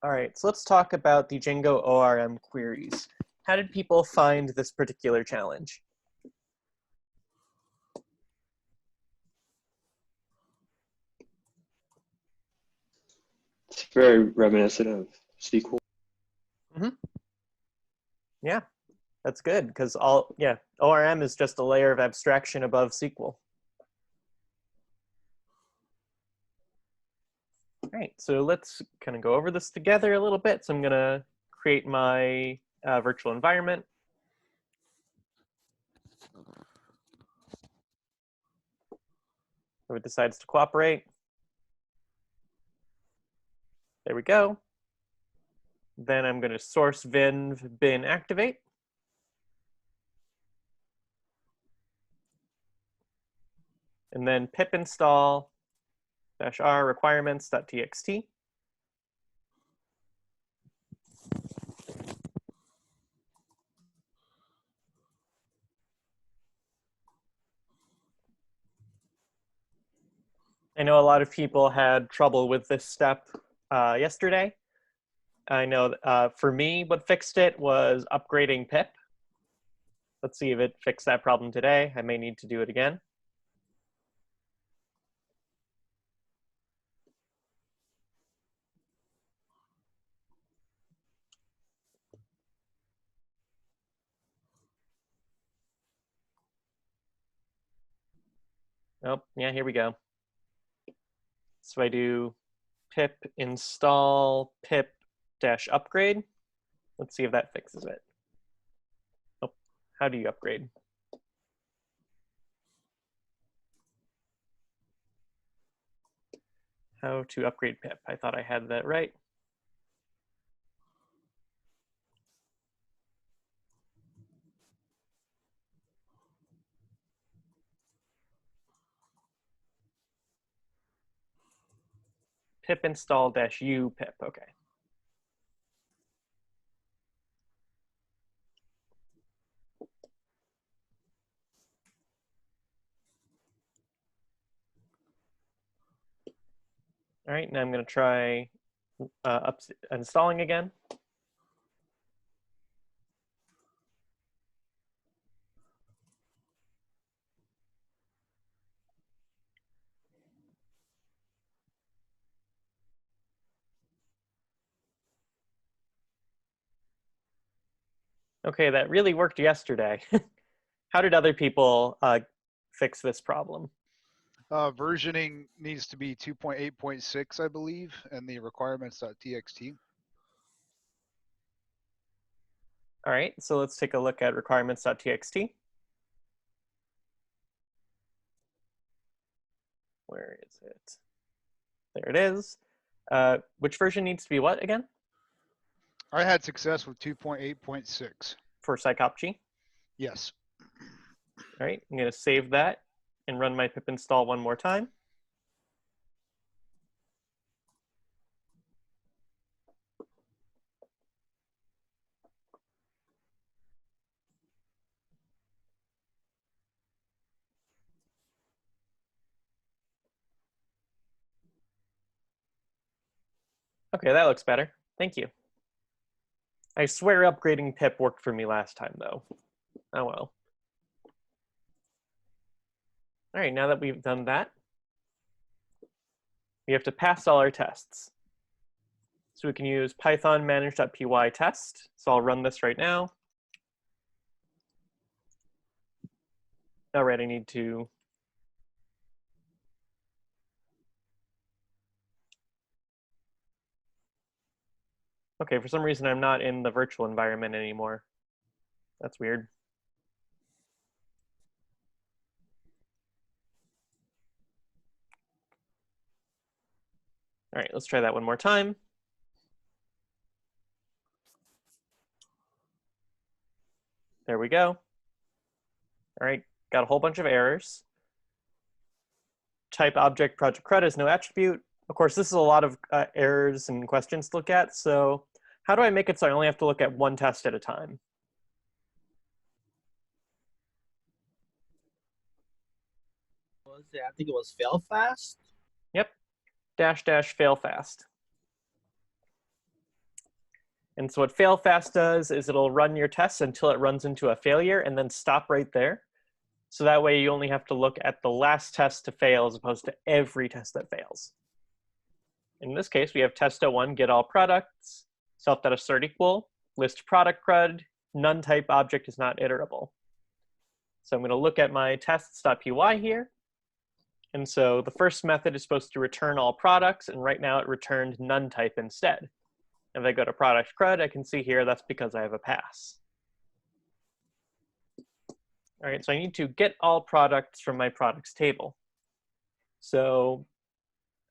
All right, so let's talk about the Django ORM queries. How did people find this particular challenge? It's very reminiscent of SQL. Mm-hmm. Yeah, that's good because ORM is just a layer of abstraction above SQL. All right, so let's kind of go over this together a little bit. So I'm going to create my virtual environment. So it decides to cooperate. There we go. Then I'm going to source vinv bin activate. And then pip install -r requirements.txt. I know a lot of people had trouble with this step yesterday. I know for me, what fixed it was upgrading pip. Let's see if it fixed that problem today. I may need to do it again. Oh, yeah, here we go. So I do pip install pip-upgrade. Let's see if that fixes it. Oh, how do you upgrade? How to upgrade pip. I thought I had that right. Pip install -u pip, okay. All right, now I'm going to try installing again. Okay, that really worked yesterday. How did other people fix this problem? Versioning needs to be 2.8.6, I believe, and the requirements.txt. All right, so let's take a look at requirements.txt. Where is it? There it is. Which version needs to be what again? I had success with 2.8.6. For psychopg? Yes. All right, I'm going to save that and run my pip install one more time. Okay, that looks better. Thank you. I swear upgrading pip worked for me last time, though. Oh well. All right, now that we've done that, we have to pass all our tests. So we can use python manage.py test. So I'll run this right now. All right, I need to okay, for some reason I'm not in the virtual environment anymore. That's weird. All right, let's try that one more time. There we go. All right, got a whole bunch of errors. Type object project CRUD is no attribute. Of course, this is a lot of errors and questions to look at. So how do I make it so I only have to look at one test at a time? I think it was fail fast. Yep, -- fail fast. And so what failfast does is it'll run your tests until it runs into a failure and then stop right there. So that way you only have to look at the last test to fail as opposed to every test that fails. In this case, we have test01 get all products, self.assert equal, list product crud, none type object is not iterable. So I'm going to look at my tests.py here. And so the first method is supposed to return all products, and right now it returned none type instead. If I go to product crud, I can see here that's because I have a pass. All right, so I need to get all products from my products table. So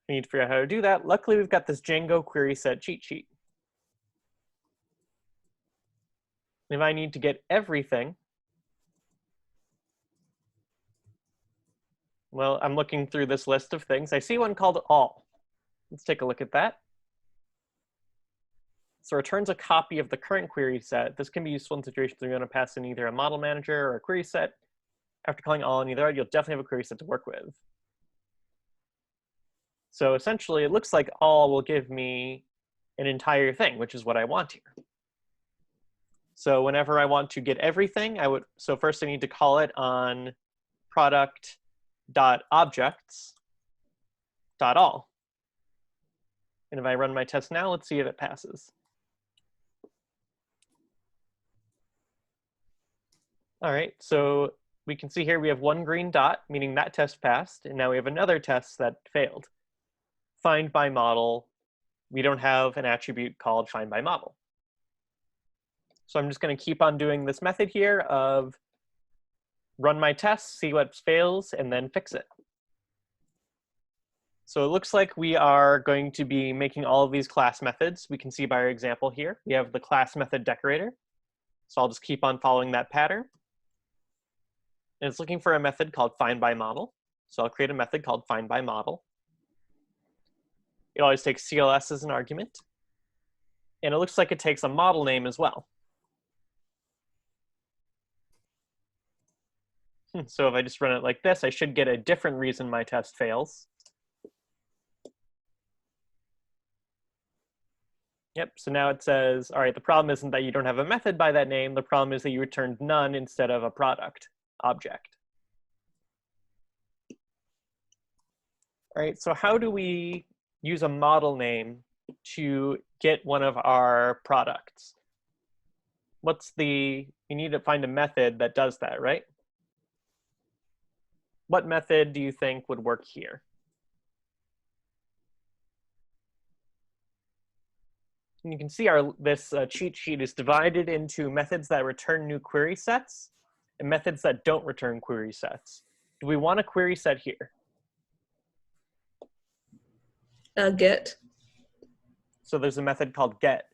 I need to figure out how to do that. Luckily, we've got this Django query set cheat sheet. If I need to get everything, well, I'm looking through this list of things. I see one called all. Let's take a look at that. So it returns a copy of the current query set. This can be useful in situations where you want to pass in either a model manager or a query set. After calling all on either, you'll definitely have a query set to work with. So essentially, it looks like all will give me an entire thing, which is what I want here. So whenever I want to get everything, so first I need to call it on product.objects.all. And if I run my test now, let's see if it passes. All right, so we can see here we have one green dot, meaning that test passed, and now we have another test that failed. Find by model, we don't have an attribute called find by model. So I'm just going to keep on doing this method here of run my tests, see what fails, and then fix it. So it looks like we are going to be making all of these class methods. We can see by our example here, we have the class method decorator. So I'll just keep on following that pattern. And it's looking for a method called find by model. So I'll create a method called find by model. It always takes CLS as an argument. And it looks like it takes a model name as well. So if I just run it like this, I should get a different reason my test fails. Yep, so now it says, all right, the problem isn't that you don't have a method by that name. The problem is that you returned none instead of a product object. All right, so how do we use a model name to get one of our products? You need to find a method that does that, right? What method do you think would work here? And you can see this cheat sheet is divided into methods that return new query sets and methods that don't return query sets. Do we want a query set here? Get. So there's a method called get.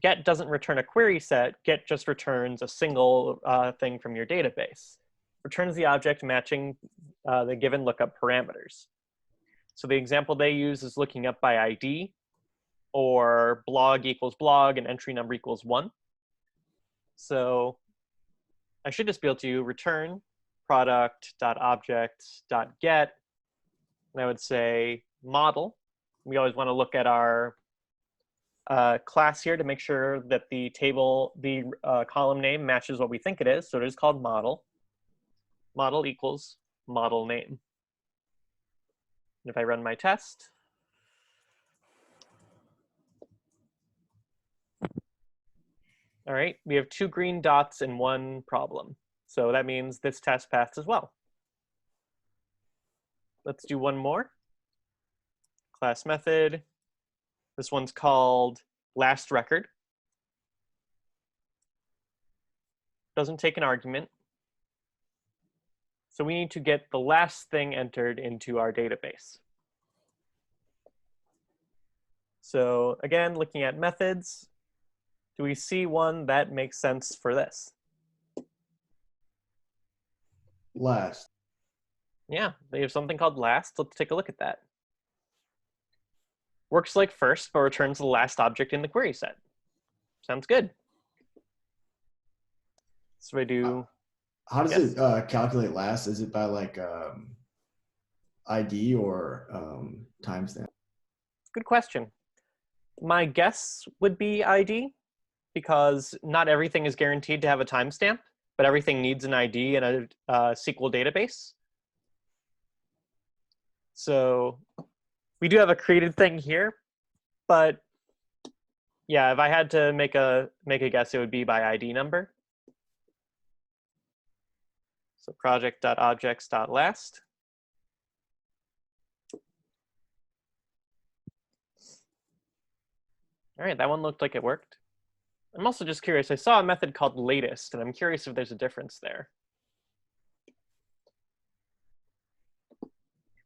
Get doesn't return a query set. Get just returns a single thing from your database. Returns the object matching the given lookup parameters. So the example they use is looking up by ID, or blog equals blog and entry number equals 1. So I should just be able to return product.object.get, and I would say model. We always want to look at our class here to make sure that the column name matches what we think it is. So it is called model. Model equals model name. And if I run my test, all right, we have 2 green dots and 1 problem. So that means this test passed as well. Let's do one more. Class method. This one's called last record. Doesn't take an argument. So we need to get the last thing entered into our database. So again, looking at methods, do we see one that makes sense for this? Last. Yeah, they have something called last. Let's take a look at that. Works like first, but returns the last object in the query set. Sounds good. So I do. How does it calculate last? Is it by like ID or timestamp? Good question. My guess would be ID, because not everything is guaranteed to have a timestamp, but everything needs an ID and a SQL database. So we do have a created thing here, but yeah, if I had to make a guess, it would be by ID number. So project.objects.last. All right, that one looked like it worked. I'm also just curious. I saw a method called latest, and I'm curious if there's a difference there.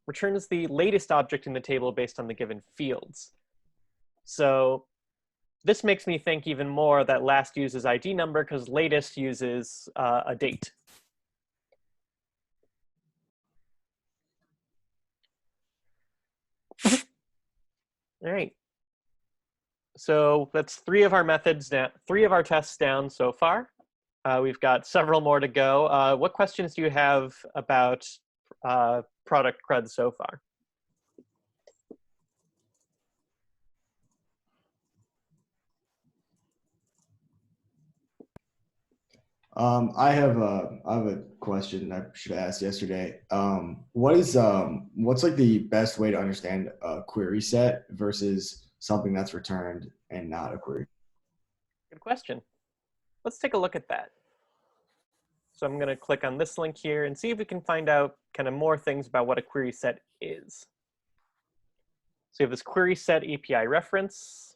Returns the latest object in the table based on the given fields. So this makes me think even more that last uses ID number because latest uses a date. All right. So that's 3 of our methods down, 3 of our tests down so far. We've got several more to go. What questions do you have about product CRUD so far? I have a question I should have asked yesterday. What's like the best way to understand a query set versus something that's returned and not a query? Good question. Let's take a look at that. So I'm going to click on this link here and see if we can find out kind of more things about what a query set is. So you have this query set API reference.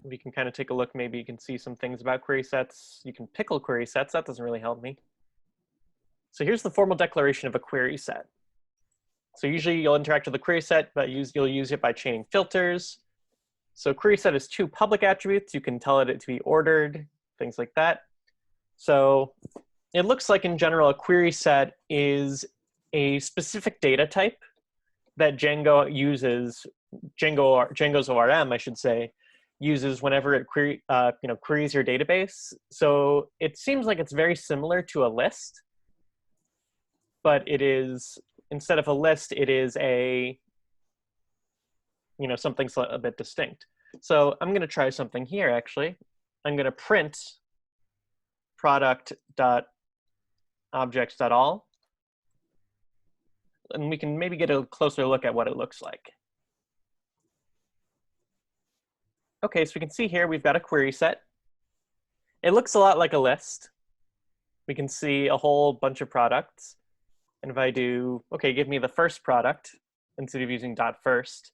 We can kind of take a look. Maybe you can see some things about query sets. You can pickle query sets. That doesn't really help me. So here's the formal declaration of a query set. So usually you'll interact with the query set, but you'll use it by chaining filters. So query set is 2 public attributes. You can tell it to be ordered, things like that. So it looks like in general, a query set is a specific data type that Django uses, Django's ORM, I should say, uses whenever it queries your database. So it seems like it's very similar to a list, but it is, instead of a list, it is a, something a bit distinct. So I'm going to try something here, actually. I'm going to print product.objects.all. And we can maybe get a closer look at what it looks like. Okay, so we can see here we've got a query set. It looks a lot like a list. We can see a whole bunch of products. And if I do, okay, give me the first product instead of using .first.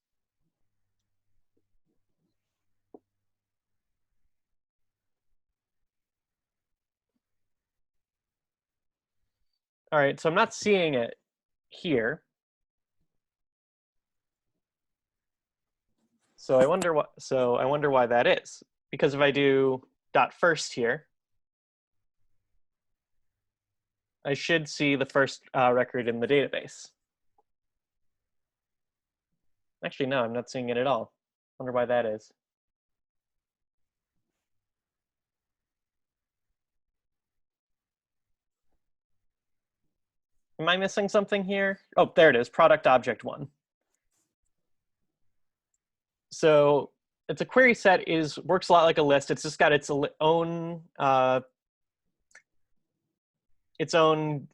All right, so I'm not seeing it here. So I wonder why that is. Because if I do .first here, I should see the first record in the database. Actually, no, I'm not seeing it at all. Wonder why that is. Am I missing something here? Oh, there it is, product object 1. So it's a query set works a lot like a list. It's just got its own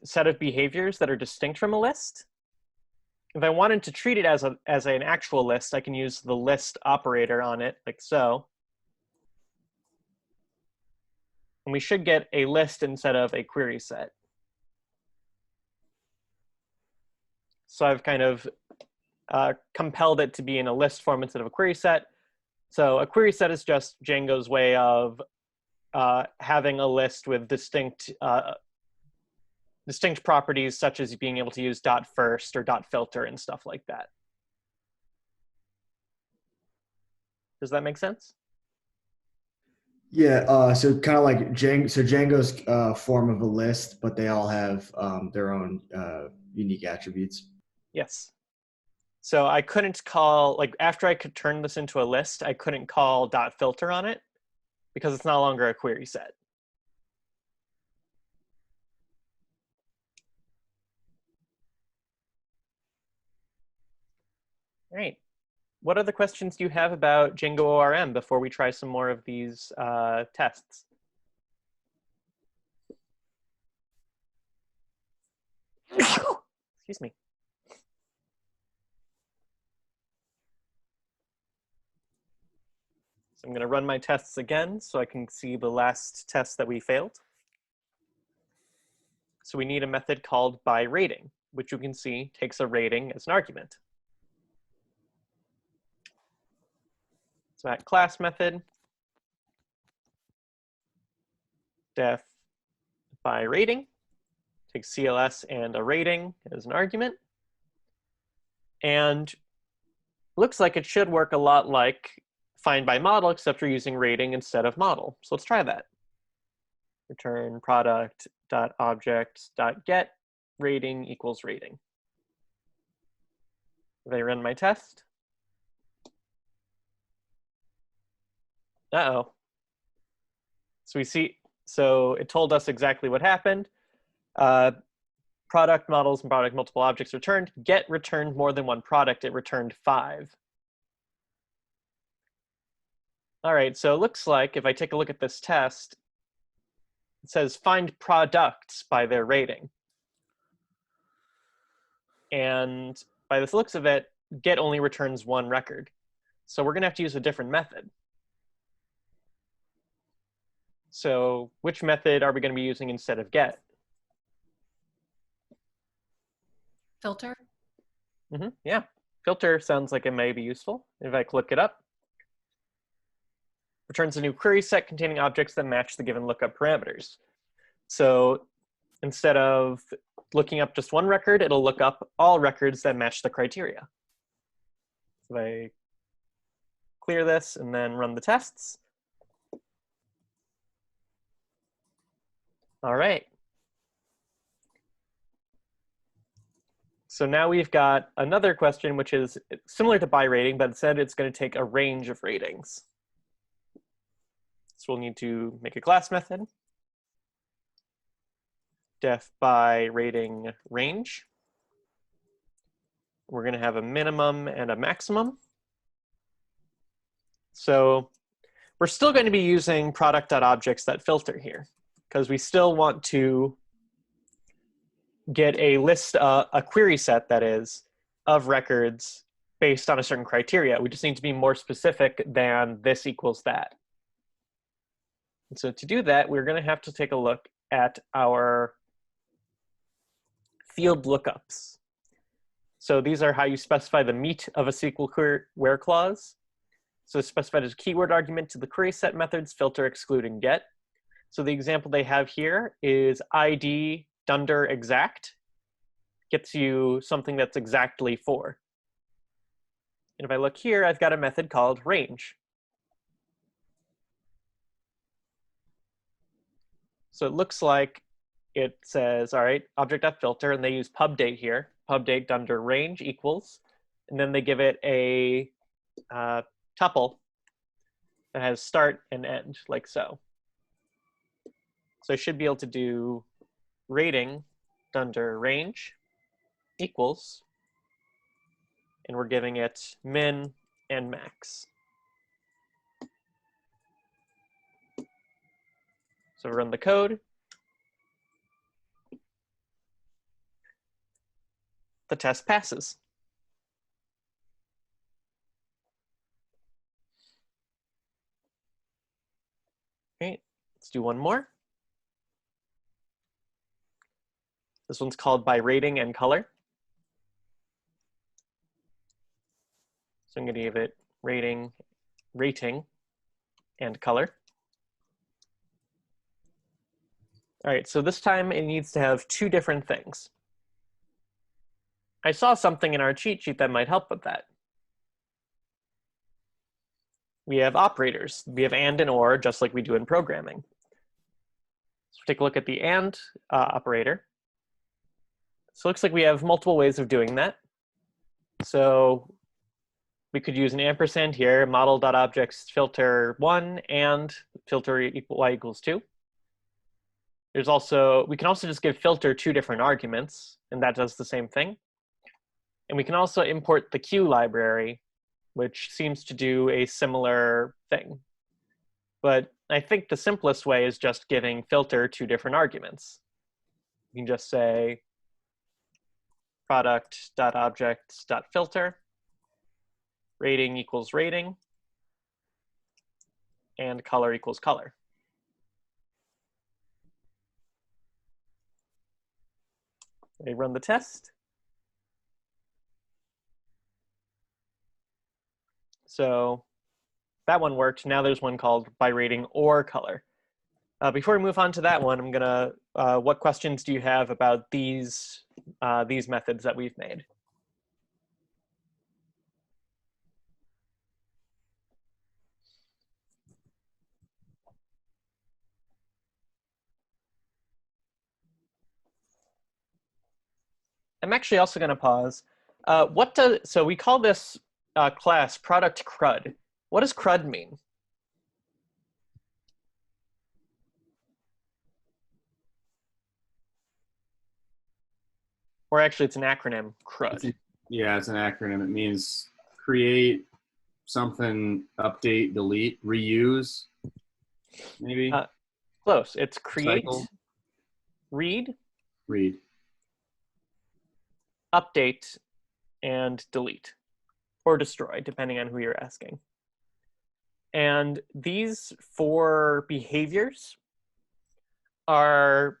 set of behaviors that are distinct from a list. If I wanted to treat it as an actual list, I can use the list operator on it, like so. And we should get a list instead of a query set. So I've kind of compelled it to be in a list form instead of a query set. So a query set is just Django's way of having a list with distinct properties, such as being able to use .first or .filter and stuff like that. Does that make sense? Yeah, so kind of like Django's form of a list, but they all have their own unique attributes. Yes. So I couldn't call, like after I could turn this into a list, I couldn't call .filter on it because it's no longer a query set. All right. what other questions do you have about Django ORM before we try some more of these tests? Excuse me. So I'm going to run my tests again so I can see the last test that we failed. So we need a method called byRating, which you can see takes a rating as an argument. So that class method, def byRating, takes CLS and a rating as an argument. And looks like it should work a lot like find by model, except we're using rating instead of model. So let's try that. Return product.objects.get rating equals rating. If I run my test, uh-oh. So we see, so it told us exactly what happened. Product models and product multiple objects returned. Get returned more than one product. It returned 5. All right, so it looks like if I take a look at this test, it says find products by their rating. And by the looks of it, get only returns 1 record. So we're gonna have to use a different method. So which method are we gonna be using instead of get? Filter. Yeah, filter sounds like it may be useful. If I look it up, returns a new query set containing objects that match the given lookup parameters. So instead of looking up just 1 record, it'll look up all records that match the criteria. So if I clear this and then run the tests. All right. So now we've got another question, which is similar to byRating, but instead it's going to take a range of ratings. So we'll need to make a class method, def byRating range. We're going to have a minimum and a maximum. So we're still going to be using product.objects.filter here, because we still want to get a list, a query set that is, of records based on a certain criteria. We just need to be more specific than this equals that. And so to do that, we're going to have to take a look at our field lookups. So these are how you specify the meat of a SQL where clause. So it's specified as a keyword argument to the query set methods filter, exclude, and get. So the example they have here is ID dunder exact gets you something that's exactly 4. And if I look here, I've got a method called range. So it looks like it says, all right, object.filter, and they use pubdate here. Pubdate dunder range equals, and then they give it a tuple that has start and end, like so. So I should be able to do rating dunder range equals, and we're giving it min and max. So run the code. The test passes. Okay, let's do one more. This one's called by rating and color. So I'm going to give it rating and color. All right, so this time it needs to have 2 different things. I saw something in our cheat sheet that might help with that. We have operators. We have and or, just like we do in programming. So take a look at the and operator. So it looks like we have multiple ways of doing that. So we could use an ampersand here, model.objects filter 1 and filter y equals 2. There's also, we can also just give filter 2 different arguments, and that does the same thing. And we can also import the Q library which seems to do a similar thing. But I think the simplest way is just giving filter 2 different arguments. You can just say product.objects.filter, rating equals rating, and color equals color. They run the test. So that one worked. Now there's one called by rating or color. Before we move on to that one, I'm gonna. What questions do you have about these methods that we've made? I'm actually also going to pause. So we call this class product CRUD. What does CRUD mean? Or actually, it's an acronym, CRUD. Yeah, it's an acronym. It means create something, update, delete, reuse, maybe? Close. It's create, Cycle. read, update, and delete, or destroy, depending on who you're asking. And these 4 behaviors are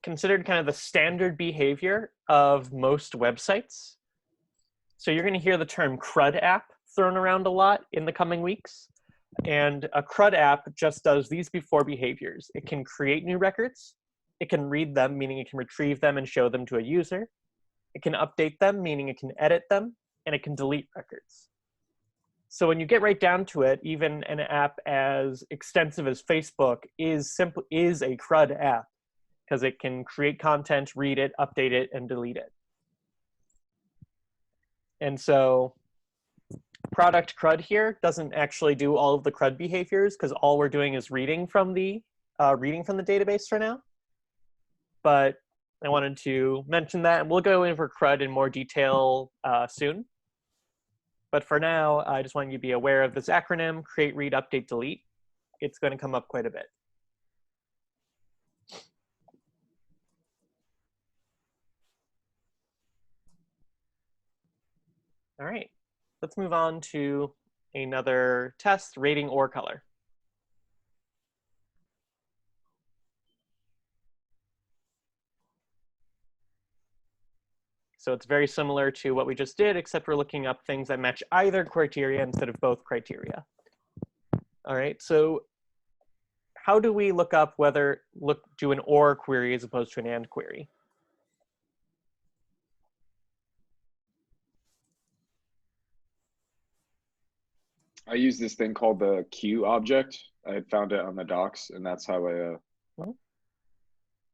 considered kind of the standard behavior of most websites. So you're going to hear the term CRUD app thrown around a lot in the coming weeks. And a CRUD app just does these 4 behaviors. It can create new records. It can read them, meaning it can retrieve them and show them to a user. It can update them, meaning it can edit them. And it can delete records. So when you get right down to it, even an app as extensive as Facebook is a CRUD app, because it can create content, read it, update it, and delete it. And so product CRUD here doesn't actually do all of the CRUD behaviors, because all we're doing is reading from the database for now. But I wanted to mention that, and we'll go over CRUD in more detail soon. But for now, I just want you to be aware of this acronym, create, read, update, delete. It's going to come up quite a bit. All right, let's move on to another test, rating or color. So it's very similar to what we just did, except we're looking up things that match either criteria instead of both criteria. All right, so how do we look up do an or query as opposed to an and query? I use this thing called the queue object. I had found it on the docs, and that's how I. Well,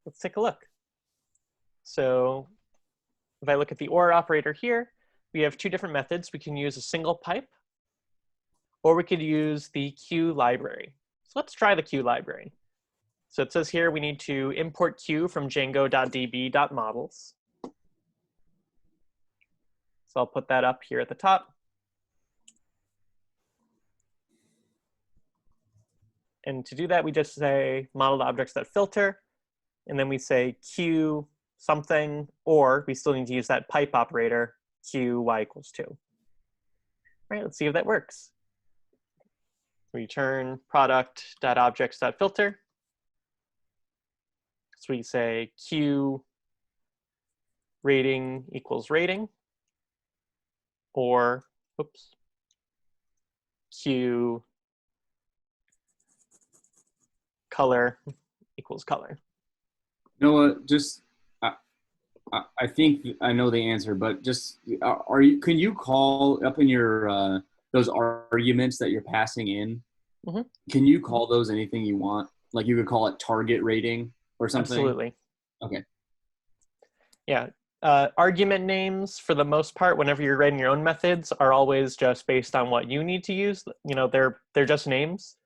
let's take a look. So if I look at the or operator here, we have 2 different methods. We can use a single pipe, or we could use the queue library. So let's try the queue library. So it says here we need to import queue from django.db.models. So I'll put that up here at the top. And to do that, we just say model.objects.filter, and then we say queue something, or we still need to use that pipe operator, queue y equals 2. All right, let's see if that works. Return product.objects.filter. So we say queue rating equals rating, or, oops, queue color equals color. You know what? Just I think I know the answer, but just can you call up in your those arguments that you're passing in? Mm-hmm. Can you call those anything you want? Like you could call it target rating or something? Absolutely. Okay. Yeah. Argument names, for the most part, whenever you're writing your own methods, are always just based on what you need to use. You know, they're just names.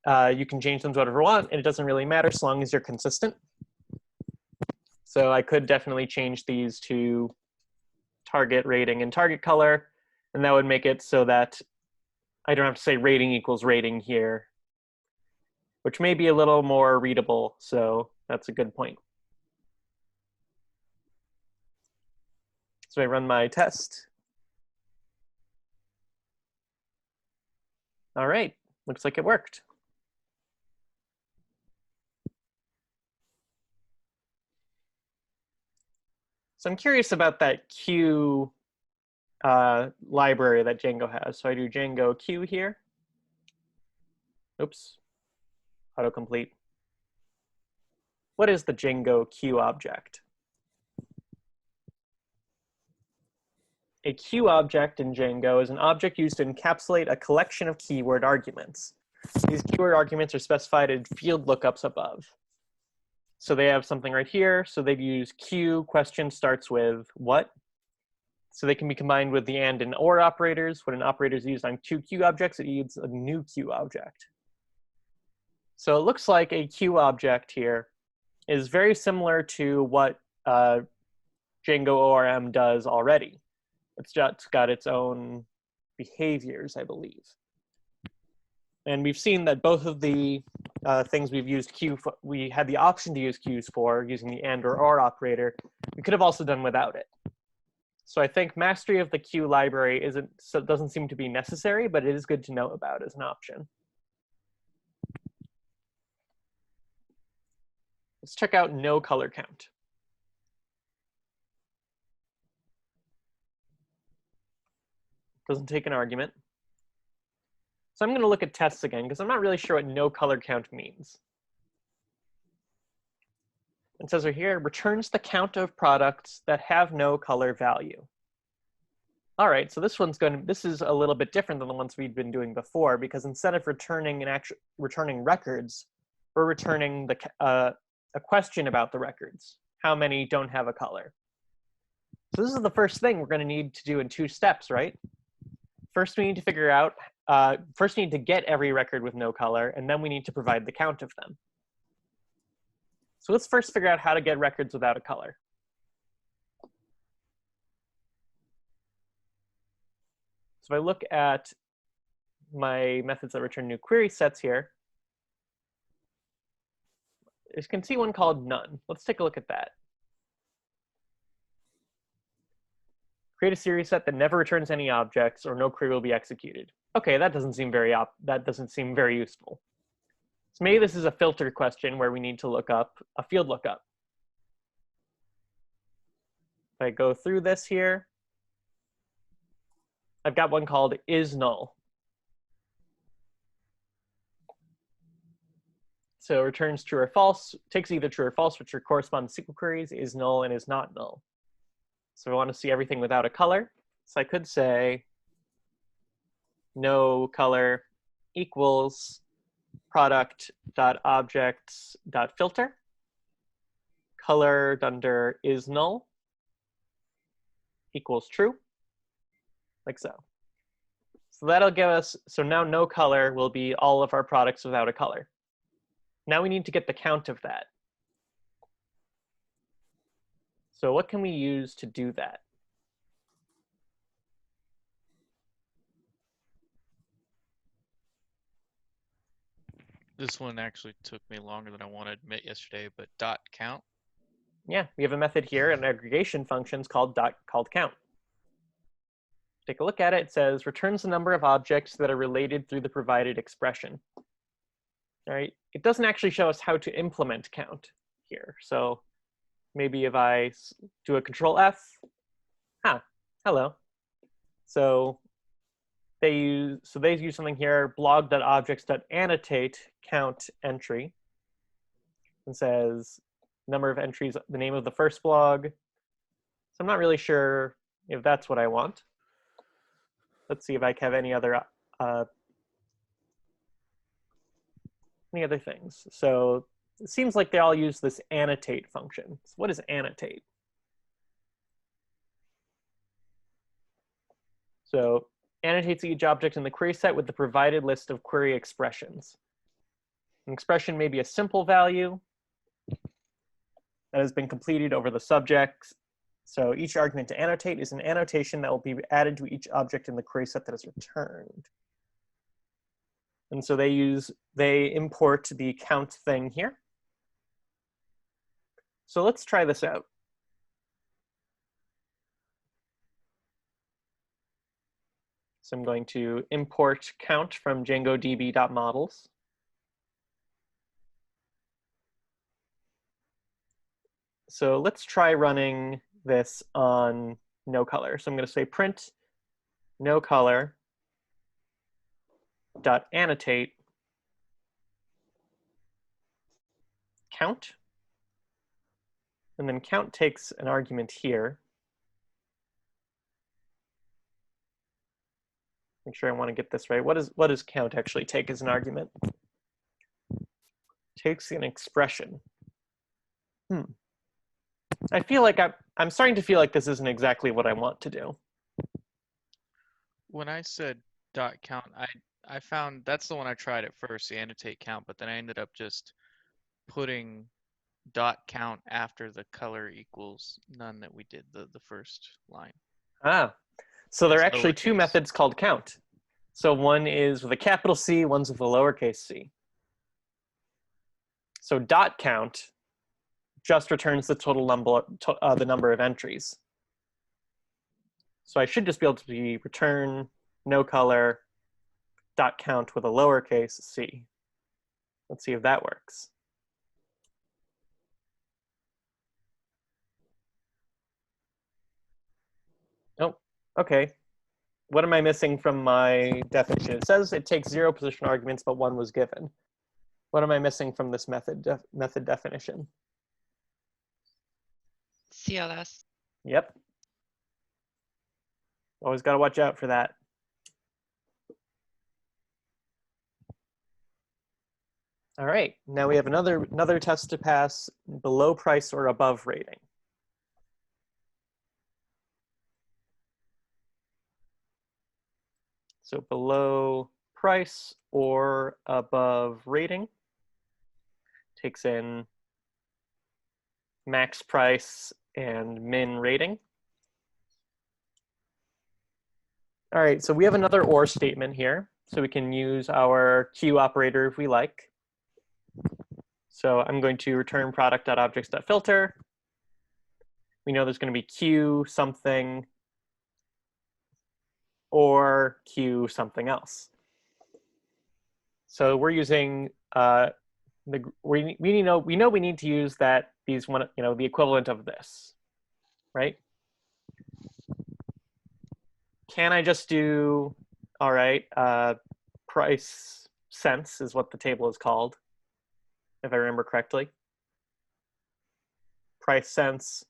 You can change them to whatever you want, and it doesn't really matter so long as you're consistent. So I could definitely change these to target rating and target color, And that would make it so that I don't have to say rating equals rating here, which may be a little more readable. So that's a good point. So I run my test. All right, looks like it worked. So I'm curious about that Q library that Django has. So I do Django Q here. Oops, autocomplete. What is the Django Q object? A Q object in Django is an object used to encapsulate a collection of keyword arguments. These keyword arguments are specified in field lookups above. So they have something right here. So they'd use Q, question starts with what? So they can be combined with the and or operators. When an operator is used on two Q objects, it yields a new Q object. So it looks like a Q object here is very similar to what Django ORM does already. It's just got its own behaviors, I believe. And we've seen that both of the things we've used Q for, we had the option to use Qs for using the and or operator. We could have also done without it. So I think mastery of the Q library doesn't seem to be necessary, but it is good to know about as an option. Let's check out no color count. Doesn't take an argument. So I'm going to look at tests again because I'm not really sure what no color count means. It says right here, returns the count of products that have no color value. All right, so this is a little bit different than the ones we'd been doing before, because instead of returning records, we're returning a question about the records. How many don't have a color? So this is the first thing we're going to need to do in 2 steps, right? First, we need to figure out, first we need to get every record with no color, and then we need to provide the count of them. So let's first figure out how to get records without a color. So if I look at my methods that return new query sets here, you can see one called none. Let's take a look at that. Create a series set that never returns any objects, or no query will be executed. Okay, that doesn't seem very useful. So maybe this is a filter question where we need to look up a field lookup. If I go through this here, I've got one called is null. So returns true or false, takes either true or false, which corresponds to SQL queries, is null and is not null. So I want to see everything without a color. So I could say no color equals product.objects.filter. Color under is null equals true, like so. So that'll give us, so now no color will be all of our products without a color. Now we need to get the count of that. So what can we use to do that? This one actually took me longer than I wanted to admit yesterday, but dot count. Yeah, we have a method here, an aggregation function called count. Take a look at it. It says returns the number of objects that are related through the provided expression. All right, it doesn't actually show us how to implement count here. So maybe if I do a control F, hello. So they use something here, blog.objects.annotate count entry, and says number of entries, the name of the first blog. So I'm not really sure if that's what I want. Let's see if I have any other things. So it seems like they all use this annotate function. So what is annotate? So annotates each object in the query set with the provided list of query expressions. An expression may be a simple value that has been completed over the subject So each argument to annotate is an annotation that will be added to each object in the query set that is returned. And so they import the count thing here. So let's try this out. So I'm going to import count from django-db.models. So let's try running this on no color. So I'm going to say print no color dot annotate count. And then count takes an argument here. Make sure I want to get this right. What does count actually take as an argument? Takes an expression. I feel like I'm starting to feel like this isn't exactly what I want to do. When I said dot count, I found that's the one I tried at first, the annotate count, but then I ended up just putting dot count after the color equals none that we did the first line. Ah, so there are It's actually two lowercase. methods called count. So one is with a capital C, one's with a lowercase c. So dot count just returns the total number, the number of entries. So I should just be able to return no color dot count with a lowercase c. Let's see if that works. Oh, okay. What am I missing from my definition? It says it takes 0 position arguments, but 1 was given. What am I missing from this method definition? CLS. Yep. Always got to watch out for that. All right, now we have another test to pass, below price or above rating. So below price or above rating takes in max price and min rating. All right, so we have another or statement here. So we can use our Q operator if we like. So I'm going to return product.objects.filter. We know there's going to be Q something or Q something else. So we're using we know we need to use that the equivalent of this, right? Can I just do, all right, price cents is what the table is called, if I remember correctly. Price cents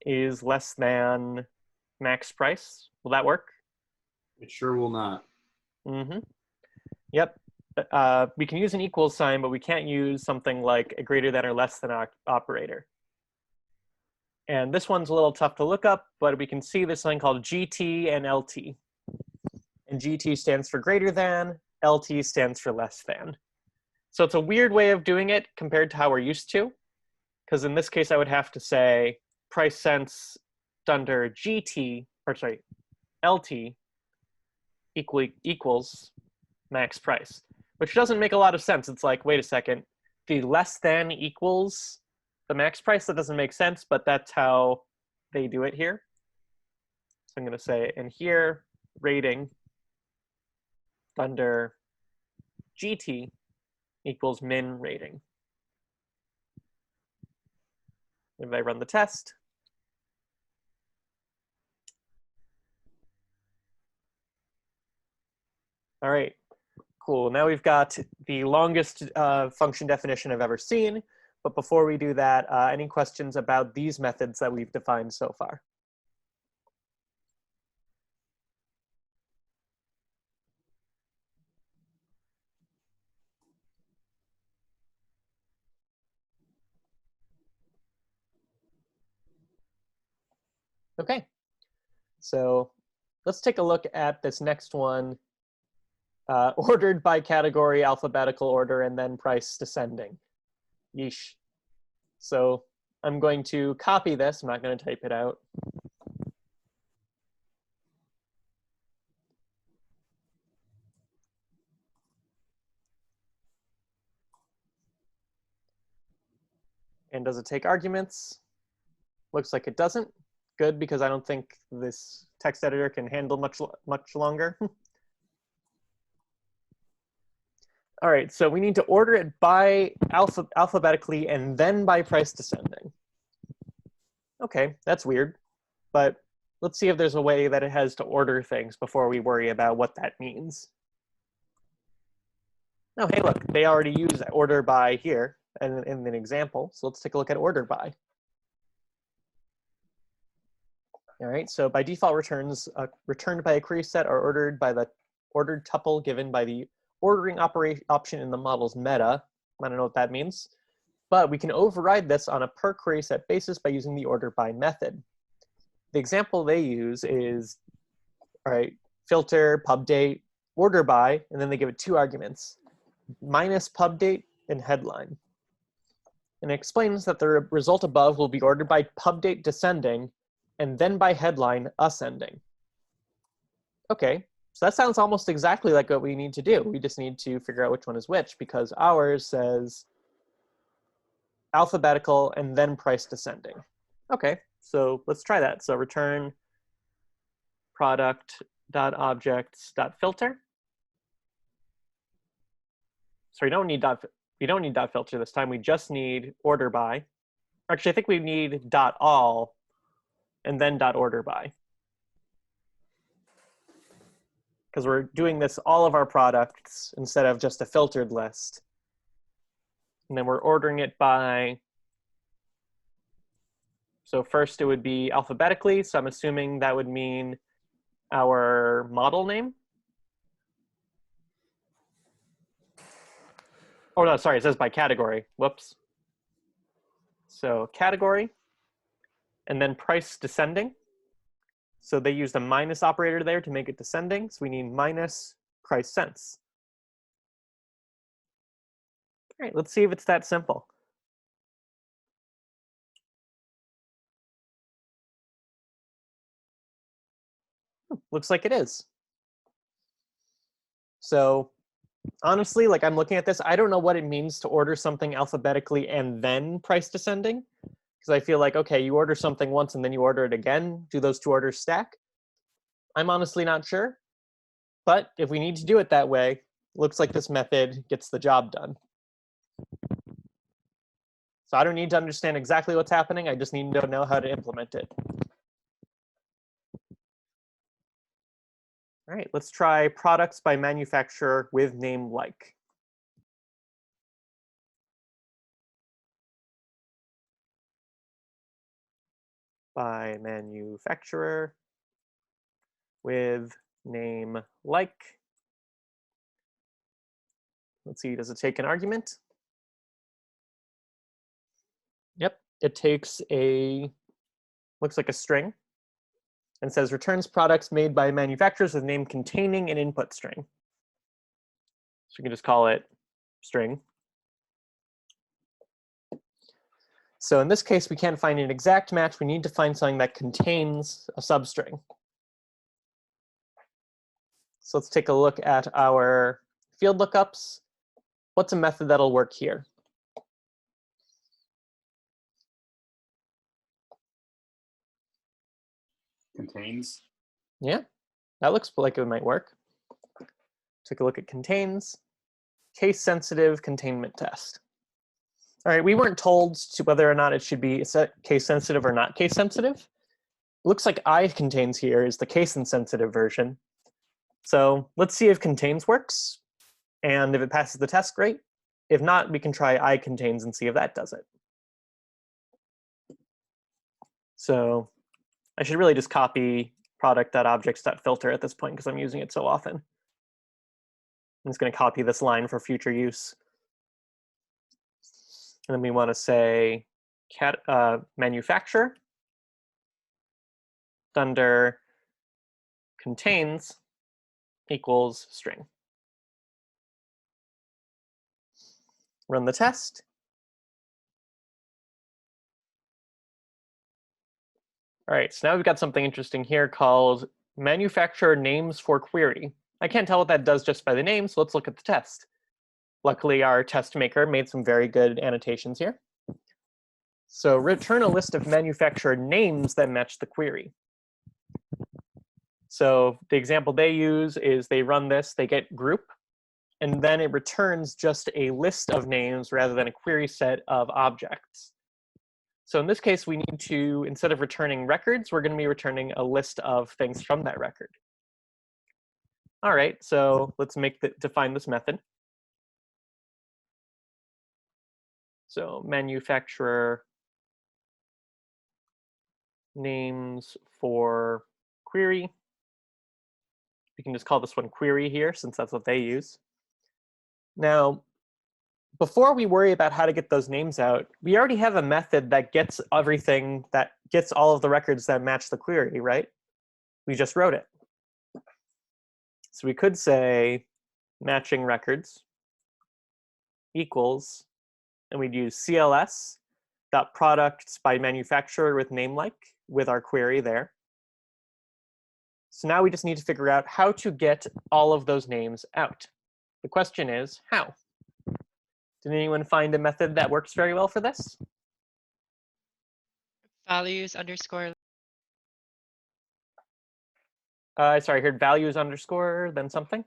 is less than max price. Will that work? It sure will not. Mm-hmm. Yep. We can use an equals sign, but we can't use something like a greater than or less than operator. And this one's a little tough to look up, but we can see this thing called GT and LT. And GT stands for greater than, LT stands for less than. So it's a weird way of doing it compared to how we're used to. Because in this case, I would have to say price cents under GT, or sorry, LT equals max price, which doesn't make a lot of sense. It's like, wait a second, the less than equals the max price? That doesn't make sense, but that's how they do it here. So I'm going to say in here, rating under GT equals min rating. If I run the test, all right, cool. Now we've got the longest function definition I've ever seen. But before we do that, any questions about these methods that we've defined so far? Okay, so let's take a look at this next one, ordered by category, alphabetical order, and then price descending. Yeesh. So I'm going to copy this. I'm not going to type it out. And does it take arguments? Looks like it doesn't. Good, because I don't think this text editor can handle much longer. All right, so we need to order it by alphabetically and then by price descending. Okay, that's weird, but let's see if there's a way that it has to order things before we worry about what that means. Oh, hey, look, they already use order by here in an example, so let's take a look at order by. All right, so by default returns returned by a query set are ordered by the ordered tuple given by the ordering option in the model's meta. I don't know what that means, but we can override this on a per query set basis by using the order by method. The example they use is, all right, filter, pub date, order by, and then they give it 2 arguments, minus pub date and headline. And it explains that the result above will be ordered by pub date descending and then by headline ascending. Okay, so that sounds almost exactly like what we need to do. We just need to figure out which one is which, because ours says alphabetical and then price descending. Okay, so let's try that. So return product.objects.filter. So we don't need dot filter this time. We just need order by. Actually, I think we need dot all and then dot order by. Because we're doing this all of our products instead of just a filtered list. And then we're ordering it by, so first it would be alphabetically. So I'm assuming that would mean our model name. Oh no, sorry, it says by category. Whoops. So category, and then price descending. So they used a minus operator there to make it descending. So we need minus price cents. All right, let's see if it's that simple. Looks like it is. So honestly, like I'm looking at this, I don't know what it means to order something alphabetically and then price descending. Because I feel like, okay, you order something once and then you order it again. Do those 2 orders stack? I'm honestly not sure. But if we need to do it that way, looks like this method gets the job done. So I don't need to understand exactly what's happening. I just need to know how to implement it. All right, let's try products by manufacturer with name like. By manufacturer with name like. Let's see, does it take an argument? Yep, it takes looks like a string, and says returns products made by manufacturers with name containing an input string. So we can just call it string. So in this case, we can't find an exact match. We need to find something that contains a substring. So let's take a look at our field lookups. What's a method that'll work here? Contains. Yeah, that looks like it might work. Take a look at contains. Case-sensitive containment test. All right, we weren't told to whether or not it should be case-sensitive or not case-sensitive. Looks like I contains here is the case-insensitive version. So let's see if contains works. And if it passes the test, great. If not, we can try I contains and see if that does it. So I should really just copy product.objects.filter at this point because I'm using it so often. I'm just going to copy this line for future use. And then we want to say manufacturer under contains equals string. Run the test. All right, so now we've got something interesting here called manufacturer names for query. I can't tell what that does just by the name, so let's look at the test. Luckily, our test maker made some very good annotations here. So return a list of manufacturer names that match the query. So the example they use is they run this, they get group, and then it returns just a list of names rather than a query set of objects. So in this case, we need to, instead of returning records, we're going to be returning a list of things from that record. All right, so let's define this method. So manufacturer names for query. We can just call this one query here, since that's what they use. Now, before we worry about how to get those names out, we already have a method that gets everything, that gets all of the records that match the query, right? We just wrote it. So we could say matching records equals, and we'd use CLS dot products by manufacturer with name like with our query there. So now we just need to figure out how to get all of those names out. The question is, how? Did anyone find a method that works very well for this? Values underscore. Sorry, I heard values underscore, then something?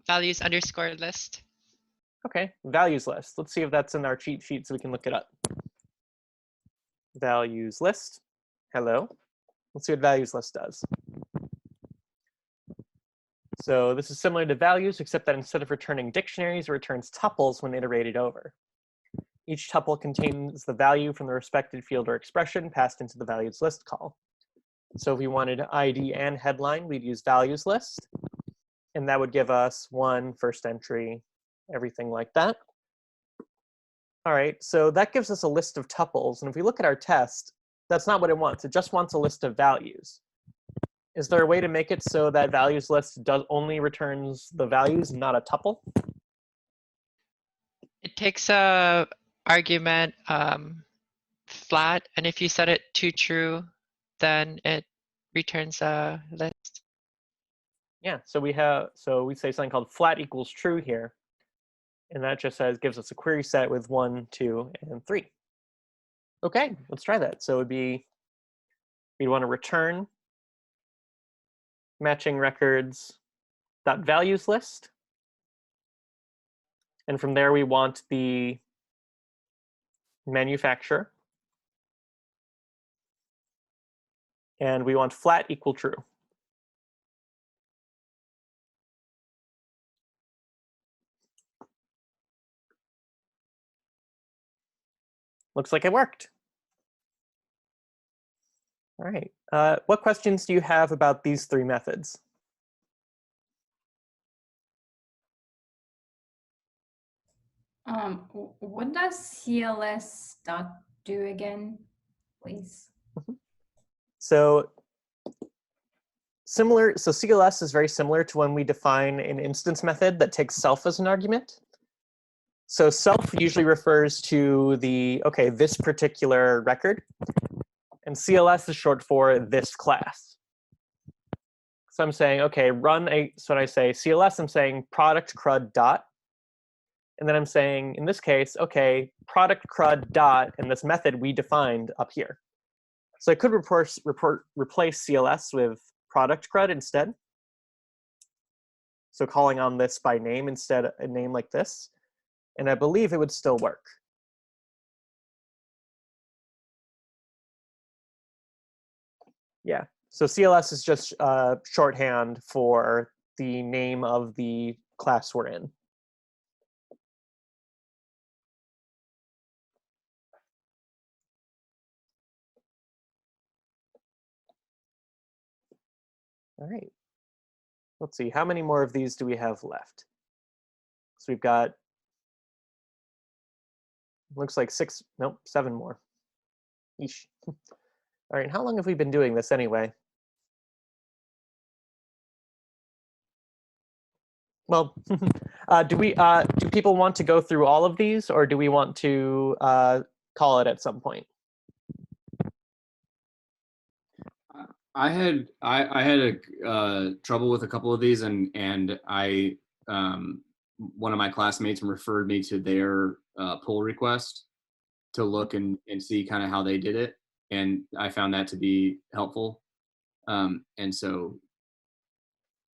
Values underscore list. Okay, values list. Let's see if that's in our cheat sheet so we can look it up. Values list. Hello. Let's see what values list does. So this is similar to values, except that instead of returning dictionaries, it returns tuples when iterated over. Each tuple contains the value from the respected field or expression passed into the values list call. So if we wanted ID and headline, we'd use values list, and that would give us one first entry, everything like that. All right, so that gives us a list of tuples, and if we look at our test, that's not what it wants. It just wants a list of values. Is there a way to make it so that values list only returns the values, not a tuple? It takes a argument flat, and if you set it to true, then it returns a list. Yeah, so we say something called flat equals true here, and that just gives us a query set with 1, 2, and 3. Okay, let's try that. So we'd want to return matching records dot values list, and from there we want the manufacturer, and we want flat equal true. Looks like it worked. All right. What questions do you have about these three methods? What does CLS dot do again, please? So CLS is very similar to when we define an instance method that takes self as an argument. So self usually refers to this particular record, and CLS is short for this class. So I'm saying, okay, so when I say CLS, I'm saying product crud dot. And then I'm saying, in this case, okay, product crud dot, and this method we defined up here. So I could replace CLS with product crud instead. So calling on this by name instead, a name like this. And I believe it would still work. Yeah, so CLS is just shorthand for the name of the class we're in. All right, let's see, how many more of these do we have left? So we've got, looks like 7 more. Eesh. All right, how long have we been doing this anyway? Well, do people want to go through all of these, or do we want to call it at some point? I had a trouble with a couple of these, and I one of my classmates referred me to their pull request to look and see kind of how they did it, and I found that to be helpful. And so,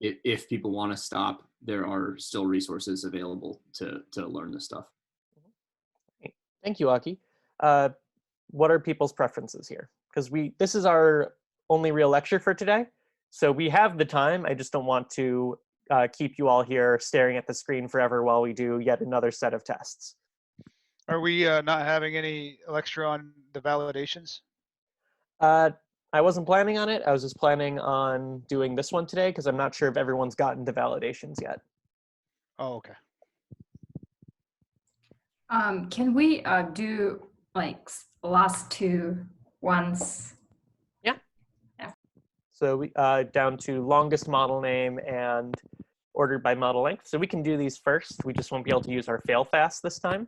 if people want to stop, there are still resources available to learn this stuff. Thank you, Aki. What are people's preferences here? Because this is our only real lecture for today, so we have the time. I just don't want to keep you all here staring at the screen forever while we do yet another set of tests. Are we not having any lecture on the validations? I wasn't planning on it. I was just planning on doing this one today because I'm not sure if everyone's gotten to validations yet. Oh, okay. Can we do like last two ones? So we down to longest model name and ordered by model length. So we can do these first. We just won't be able to use our fail fast this time.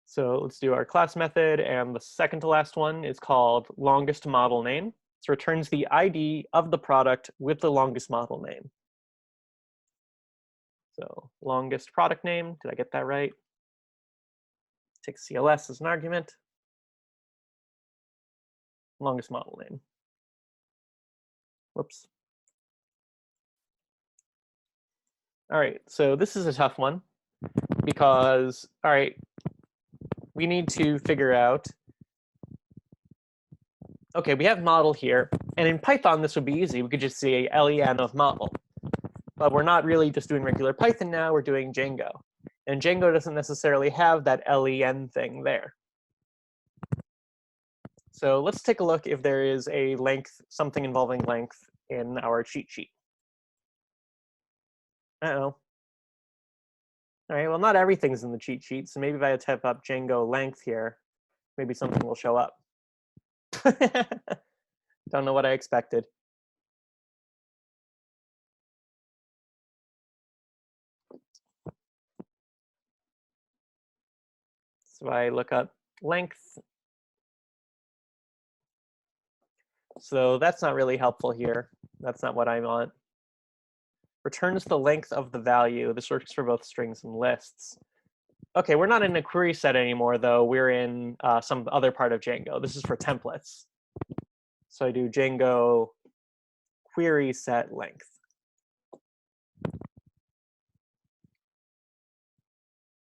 So let's do our class method, and the second to last one is called longest model name. So returns the ID of the product with the longest model name. So longest product name, did I get that right? Take CLS as an argument. Longest model name. Whoops. All right, so this is a tough one because, all right, we need to figure out, okay, we have model here, and in Python this would be easy. We could just say len of model. But we're not really just doing regular Python now, we're doing Django. And Django doesn't necessarily have that len thing there. So let's take a look if there is a length, something involving length in our cheat sheet. Uh-oh. All right, well, not everything's in the cheat sheet, so maybe if I type up Django length here, maybe something will show up. Don't know what I expected. So I look up length. So that's not really helpful here. That's not what I want. Returns the length of the value. This works for both strings and lists. Okay, we're not in a query set anymore, though. We're in some other part of Django. This is for templates. So I do Django query set length.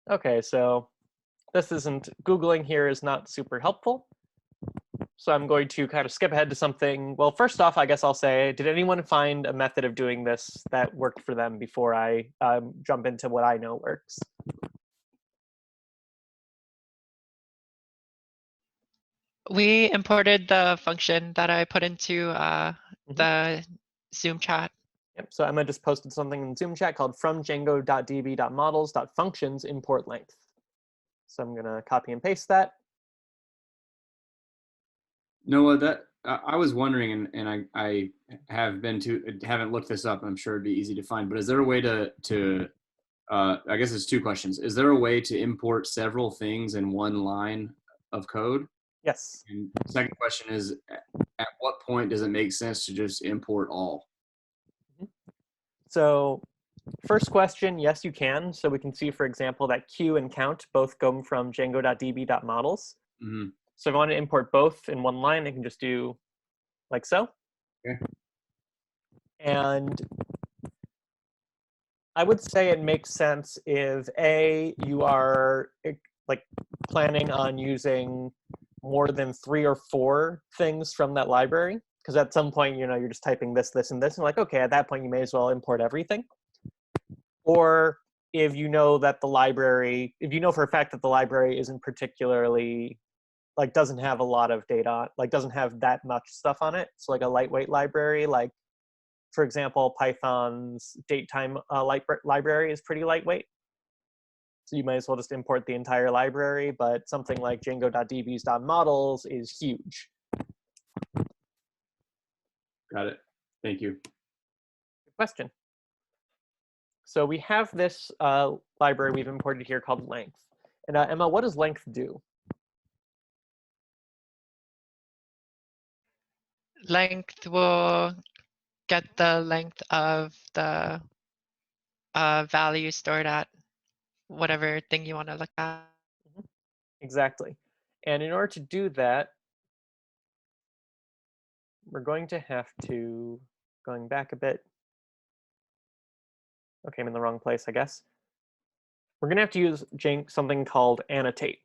Okay, so this isn't, Googling here is not super helpful. So I'm going to kind of skip ahead to something. Well, first off, I guess I'll say, did anyone find a method of doing this that worked for them before I jump into what I know works? We imported the function that I put into the Zoom chat. Yep, so Emma just posted something in Zoom chat called from django.db.models.functions import length. So I'm gonna copy and paste that. Noah, that I was wondering, and I haven't looked this up. I'm sure it'd be easy to find. But is there a way to I guess it's two questions. Is there a way to import several things in one line of code? Yes. And the second question is, at what point does it make sense to just import all? So first question, yes, you can. So we can see, for example, that Q and count both come from django.db.models. Mm-hmm. So if I want to import both in one line, I can just do like so. Okay. And I would say it makes sense if A, you are like planning on using more than 3 or 4 things from that library. Because at some point, you know, you're just typing this, this, and this, and like, okay, at that point, you may as well import everything. Or if you know that the library, if you know for a fact that the library isn't particularly, like, doesn't have a lot of data, like, doesn't have that much stuff on it. So like a lightweight library, like, for example, Python's datetime library is pretty lightweight. So you might as well just import the entire library, but something like django.db's.models is huge. Got it. Thank you. Good question. So we have this library we've imported here called length. And Emma, what does length do? length will get the length of the value stored at whatever thing you want to look at. Exactly. And in order to do that, we're going to have to, going back a bit. Okay, I'm in the wrong place, I guess. We're going to have to use something called Annotate.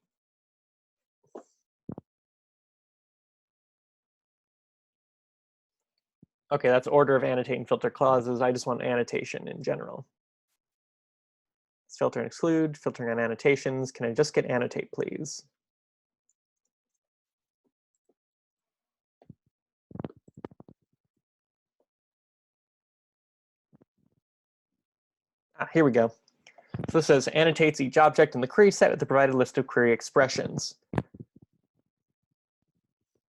Okay, that's order of annotate and filter clauses. I just want annotation in general. It's filter and exclude, filtering on annotations. Can I just get annotate, please? Here we go. So this says annotates each object in the query set with the provided list of query expressions.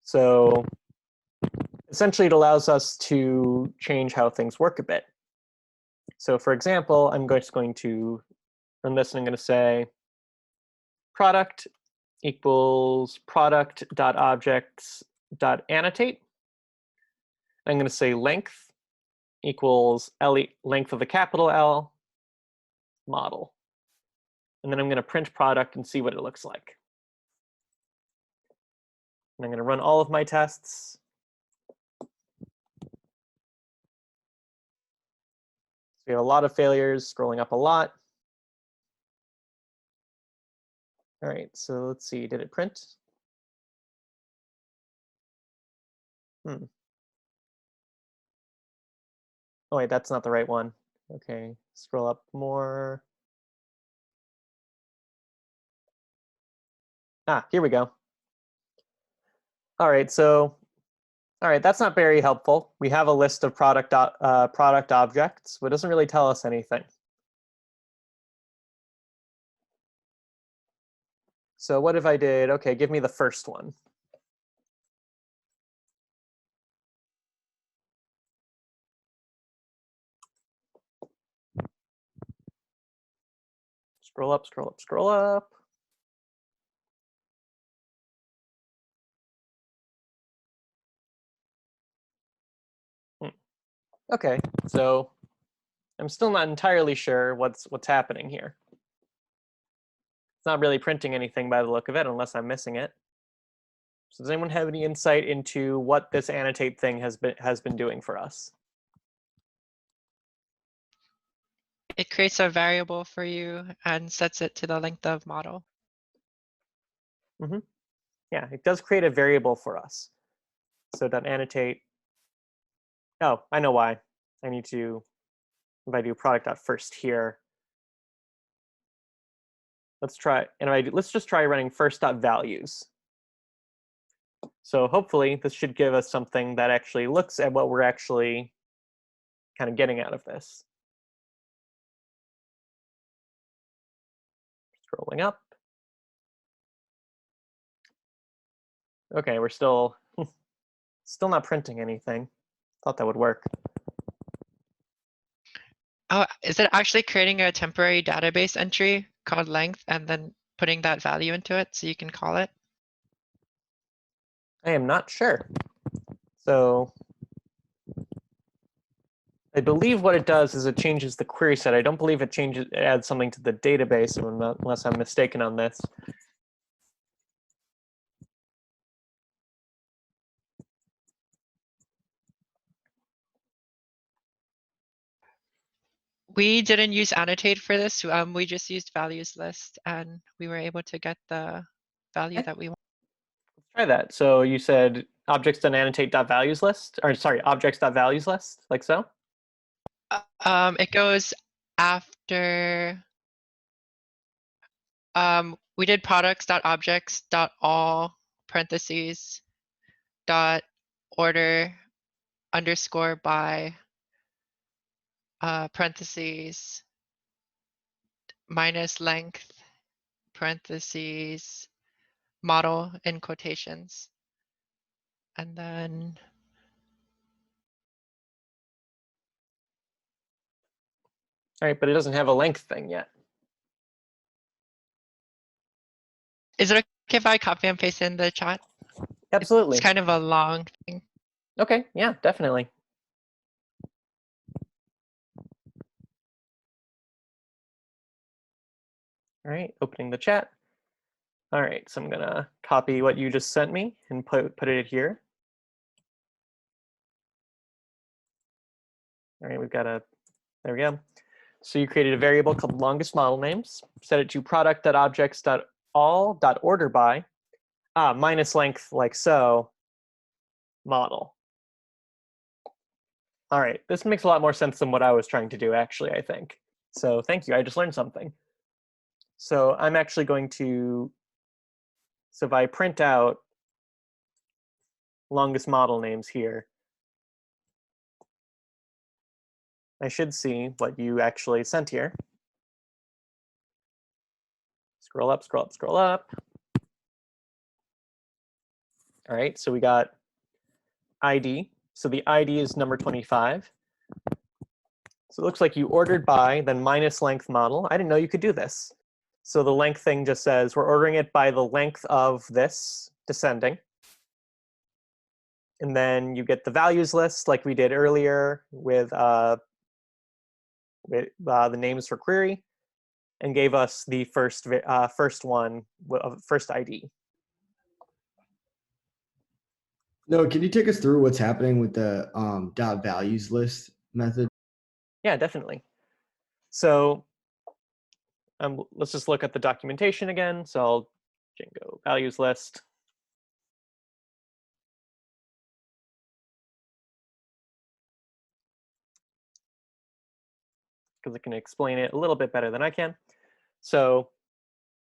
So essentially, it allows us to change how things work a bit. So for example, I'm just going to run this and I'm going to say product equals product.objects.annotate. I'm going to say length equals length of the capital L model. And then I'm going to print product and see what it looks like. And I'm going to run all of my tests. So we have a lot of failures, scrolling up a lot. All right, so let's see, did it print? Oh wait, that's not the right one. Okay, scroll up more. Here we go. All right, so, that's not very helpful. We have a list of product objects, but it doesn't really tell us anything. So what if I did, okay, give me the first one. Scroll up, scroll up, scroll up. Okay, so I'm still not entirely sure what's happening here. It's not really printing anything by the look of it, unless I'm missing it. So does anyone have any insight into what this annotate thing has been doing for us? It creates a variable for you and sets it to the length of model. Yeah, it does create a variable for us. So .annotate. Oh, I know why. I need to, if I do product.first here, let's try, and let's just try running first.values. So hopefully this should give us something that actually looks at what we're actually kind of getting out of this. Scrolling up. Okay, we're still not printing anything. Thought that would work. Oh, is it actually creating a temporary database entry called length and then putting that value into it so you can call it? I am not sure. So I believe what it does is it changes the query set. I don't believe it adds something to the database, unless I'm mistaken on this. We didn't use annotate for this. We just used values list and we were able to get the value that we want. Let's try that. So you said objects.annotate.valuesList, or sorry, objects.valuesList, like so? It goes after, we did products.objects.all parentheses dot order underscore by parentheses minus length parentheses model in quotations. And then All right, but it doesn't have a length thing yet. is it okay if I copy and paste in the chat? Absolutely. It's kind of a long thing. Okay, yeah, definitely. All right, opening the chat. All right, so I'm gonna copy what you just sent me and put it here. All right, there we go. So you created a variable called longest model names, set it to product.objects.all.order by minus length like so model. All right, this makes a lot more sense than what I was trying to do, actually, I think. So thank you, I just learned something. So I'm actually going to, so if I print out longest model names here, I should see what you actually sent here. Scroll up, scroll up, scroll up. All right, so we got ID. So the ID is number 25. So it looks like you ordered by, then minus length model. I didn't know you could do this. So the length thing just says we're ordering it by the length of this descending. And then you get the values list like we did earlier with the names for query, and gave us the first one, first ID. No, can you take us through what's happening with the dot values list method? Yeah, definitely. So let's just look at the documentation again. So I'll Django values list. Because it can explain it a little bit better than I can. So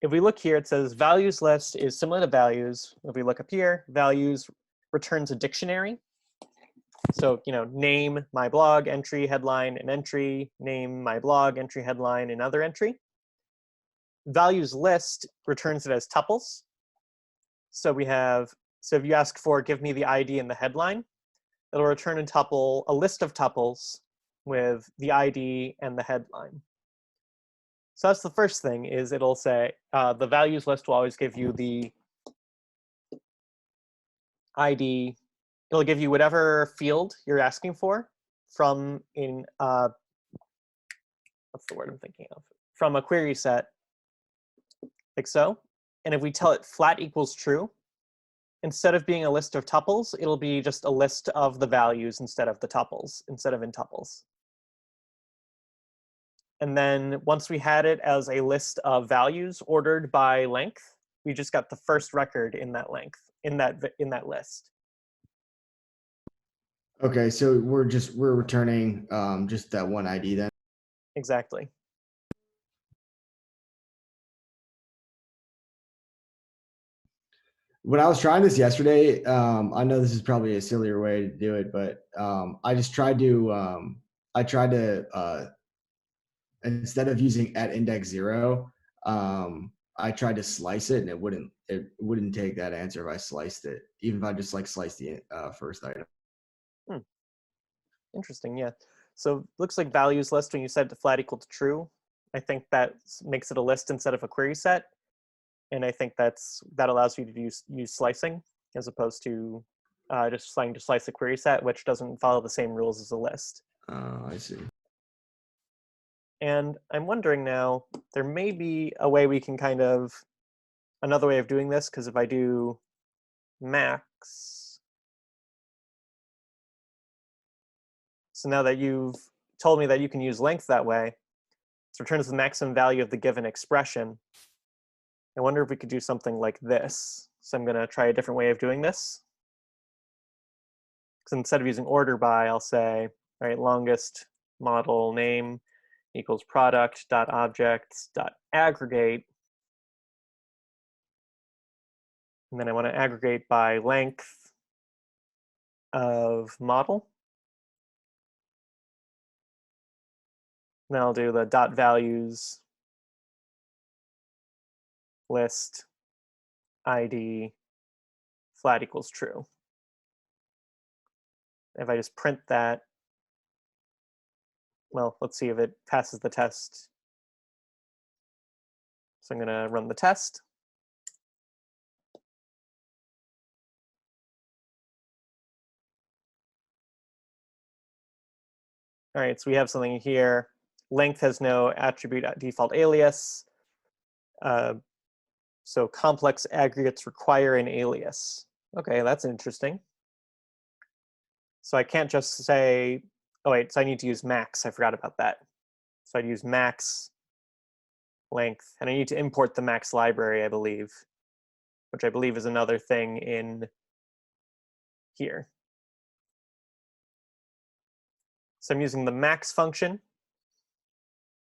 if we look here, it says values list is similar to values. If we look up here, values returns a dictionary. So, name, my blog, entry, headline, and entry, name, my blog, entry, headline, another entry. Values list returns it as tuples. So if you ask for give me the ID and the headline, it'll return a list of tuples with the ID and the headline. So that's the first thing, is it'll say the values list will always give you the ID. It'll give you whatever field you're asking for from what's the word I'm thinking of? From a query set, like so. And if we tell it flat equals true, instead of being a list of tuples, it'll be just a list of the values instead of the tuples, instead of in tuples. And then once we had it as a list of values ordered by length, we just got the first record in that length, in that list. Okay, so we're returning just that one ID then. Exactly. When I was trying this yesterday, I know this is probably a sillier way to do it, but I just tried to instead of using at index 0, I tried to slice it, and it wouldn't take that answer if I sliced it, even if I just sliced the first item. Interesting, yeah. So looks like values list, when you set it to flat equal to true, I think that makes it a list instead of a query set. And I think that allows you to use slicing as opposed to just trying to slice a query set, which doesn't follow the same rules as a list. I see. And I'm wondering now, there may be a way we can another way of doing this, because if I do max, so now that you've told me that you can use length that way, it returns the maximum value of the given expression. I wonder if we could do something like this. So I'm going to try a different way of doing this. Because instead of using order by, I'll say, all right, longest model name equals product.objects.aggregate. And then I want to aggregate by length of model. And then I'll do the dot values list ID flat equals true. If I just print that, well, let's see if it passes the test. So I'm going to run the test. All right, so we have something here. Length has no attribute at default alias. So complex aggregates require an alias. Okay, that's interesting. So I can't just say, oh wait, so I need to use max. I forgot about that. So I'd use max length, and I need to import the max library, I believe, which I believe is another thing in here. So I'm using the max function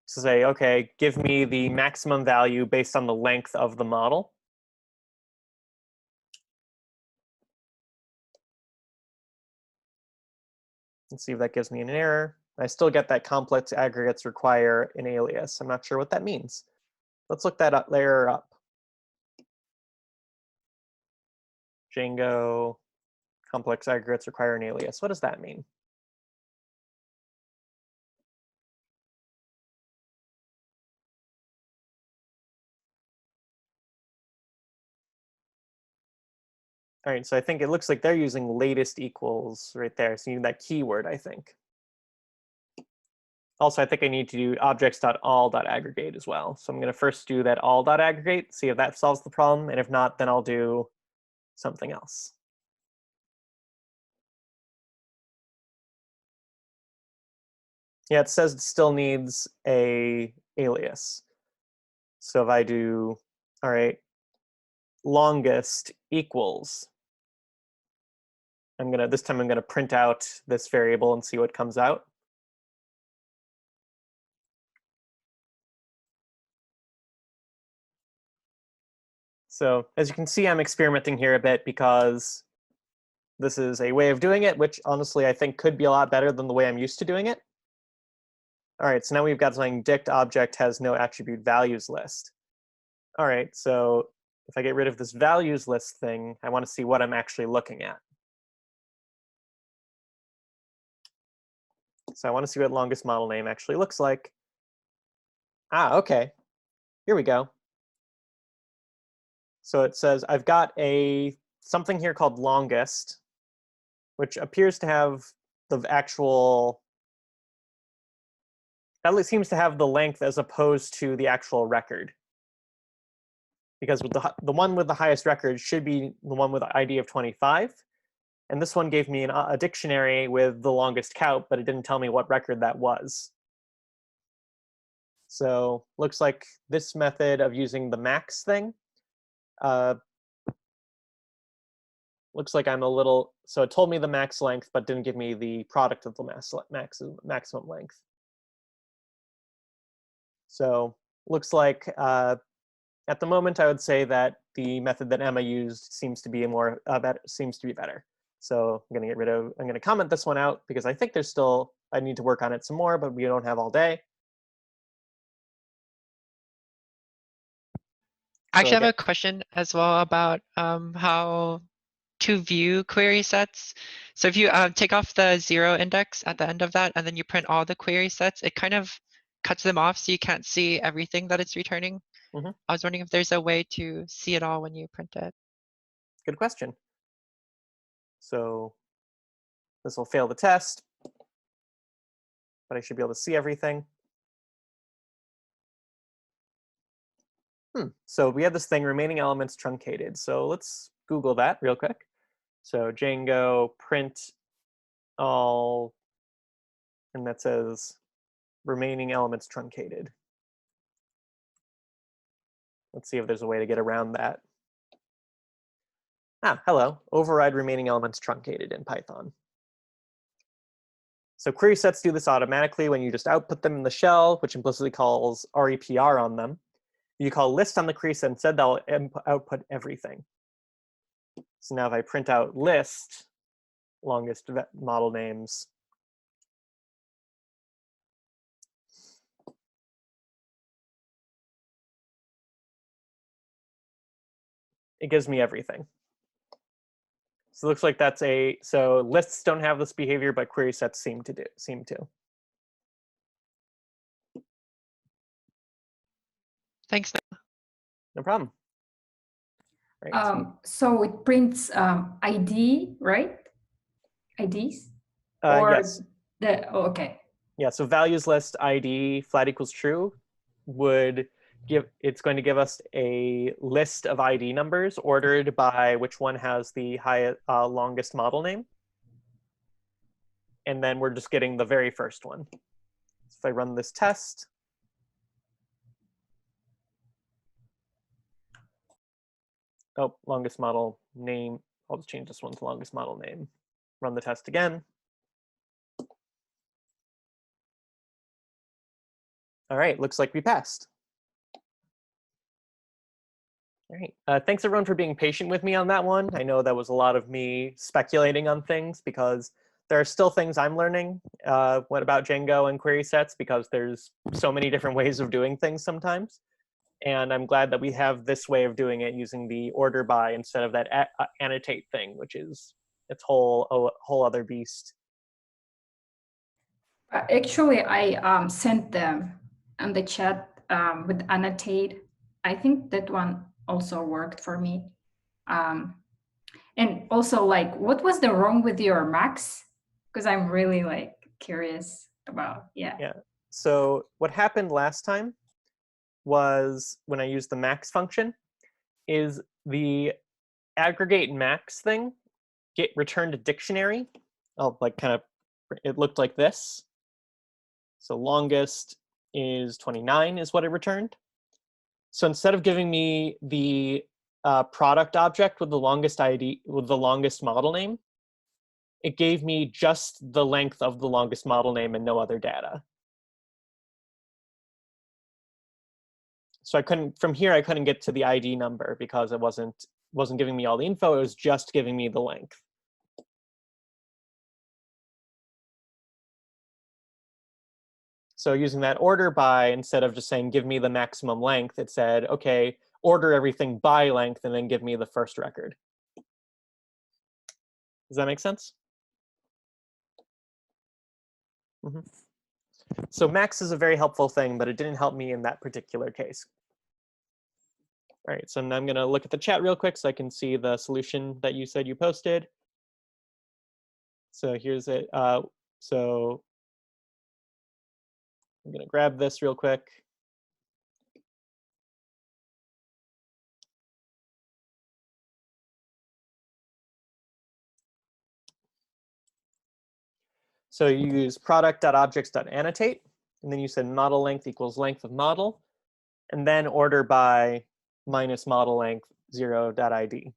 to say, okay, give me the maximum value based on the length of the model. Let's see if that gives me an error. I still get that complex aggregates require an alias. I'm not sure what that means. Let's look that error up. Django complex aggregates require an alias. What does that mean? All right, so I think it looks like they're using latest equals right there. So you need that keyword, I think. Also, I think I need to do objects.all.aggregate as well. So I'm going to first do that all.aggregate, see if that solves the problem. And if not, then I'll do something else. Yeah, it says it still needs a alias. So if I do, all right, longest equals, this time I'm gonna print out this variable and see what comes out. So as you can see, I'm experimenting here a bit because this is a way of doing it, which honestly I think could be a lot better than the way I'm used to doing it. All right, so now we've got something dict object has no attribute values list. All right, so if I get rid of this values list thing, I want to see what I'm actually looking at. So I want to see what longest model name actually looks like. Ah, okay. Here we go. So it says I've got something here called longest, which appears to have the actual, at least seems to have the length as opposed to the actual record. Because with the one with the highest record should be the one with the ID of 25. And this one gave me a dictionary with the longest count, but it didn't tell me what record that was. So looks like this method of using the max thing, looks like I'm a little, so it told me the max length, but didn't give me the product of the maximum length. So looks like at the moment, I would say that the method that Emma used seems to be better. So I'm going to comment this one out because I think I need to work on it some more, but we don't have all day. Actually, I have a question as well about how to view query sets. So if you take off the 0 index at the end of that, and then you print all the query sets, it kind of cuts them off so you can't see everything that it's returning. Mm-hmm. I was wondering if there's a way to see it all when you print it. Good question. So this will fail the test, but I should be able to see everything. So we have this thing, remaining elements truncated. So let's Google that real quick. So Django print all, and that says remaining elements truncated. Let's see if there's a way to get around that. Ah, hello, override remaining elements truncated in Python. So query sets do this automatically when you just output them in the shell, which implicitly calls REPR on them. You call list on the query set, instead they'll output everything. So now if I print out list, longest model names, it gives me everything. So it looks like so lists don't have this behavior, but query sets seem to. Thanks. No problem. Right. So it prints ID, right? IDs? Or yes. okay. Yeah, so values list ID flat equals true would it's going to give us a list of ID numbers ordered by which one has the longest model name. And then we're just getting the very first one. So if I run this test, oh, longest model name. I'll just change this one to longest model name. Run the test again. All right, looks like we passed. All right, thanks everyone for being patient with me on that one. I know that was a lot of me speculating on things because there are still things I'm learning what about Django and query sets because there's so many different ways of doing things sometimes. And I'm glad that we have this way of doing it using the order by instead of that annotate thing, which is its whole other beast. Actually, I sent them on the chat with annotate. I think that one also worked for me. And also, like, what was the wrong with your max? Because I'm really like curious about, yeah. Yeah. So what happened last time was when I used the max function is the aggregate max thing returned a dictionary. Oh, like kind of, it looked like this. So longest is 29 is what it returned. So instead of giving me the product object with the longest ID, with the longest model name, it gave me just the length of the longest model name and no other data. So I couldn't, from here, I couldn't get to the ID number because it wasn't giving me all the info. It was just giving me the length. So using that order by, instead of just saying, give me the maximum length, it said, okay, order everything by length and then give me the first record. Does that make sense? Mm-hmm. So max is a very helpful thing, but it didn't help me in that particular case. All right, so now I'm gonna look at the chat real quick so I can see the solution that you said you posted. So here's it. So I'm gonna grab this real quick. So you use product.objects.annotate, and then you said model length equals length of model, and then order by minus model length 0.id.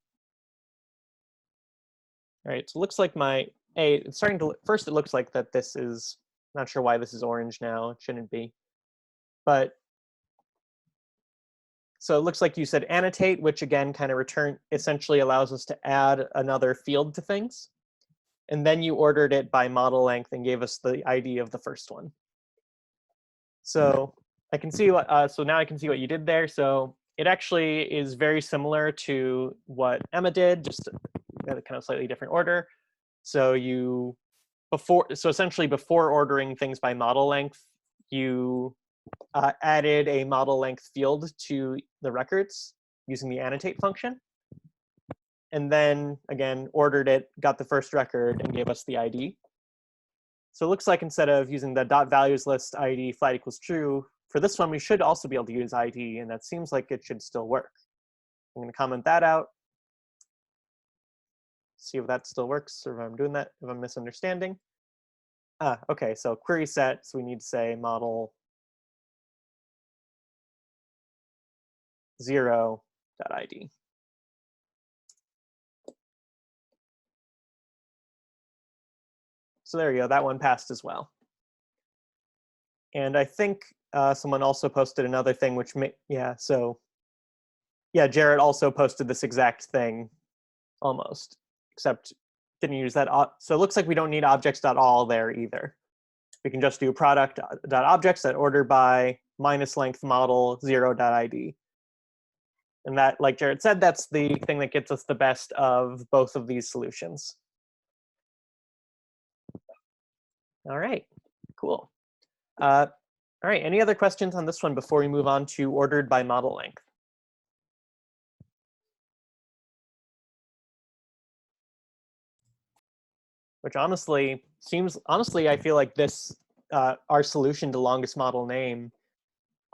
All right, so it looks like it's starting to, first it looks like that this is, not sure why this is orange now, it shouldn't be. But, so it looks like you said annotate, which again kind of essentially allows us to add another field to things. And then you ordered it by model length and gave us the ID of the first one. So I can see what, so now I can see what you did there. So it actually is very similar to what Emma did, just in a kind of slightly different order. So essentially before ordering things by model length, you added a model length field to the records using the annotate function. And then again, ordered it, got the first record, and gave us the ID. So it looks like instead of using the .values list ID flat equals true, for this one, we should also be able to use ID, and that seems like it should still work. I'm going to comment that out, see if that still works, or if I'm doing that, if I'm misunderstanding. Okay, so query set, so we need to say model 0.id. So there you go, that one passed as well. And I think someone also posted another thing, which Jared also posted this exact thing, almost, except didn't use that. So it looks like we don't need objects.all there either. We can just do product.objects.order by minus length model 0.id. And that, like Jared said, that's the thing that gets us the best of both of these solutions. All right, cool. All right, any other questions on this one before we move on to ordered by model length? Which honestly, I feel like this our solution to longest model name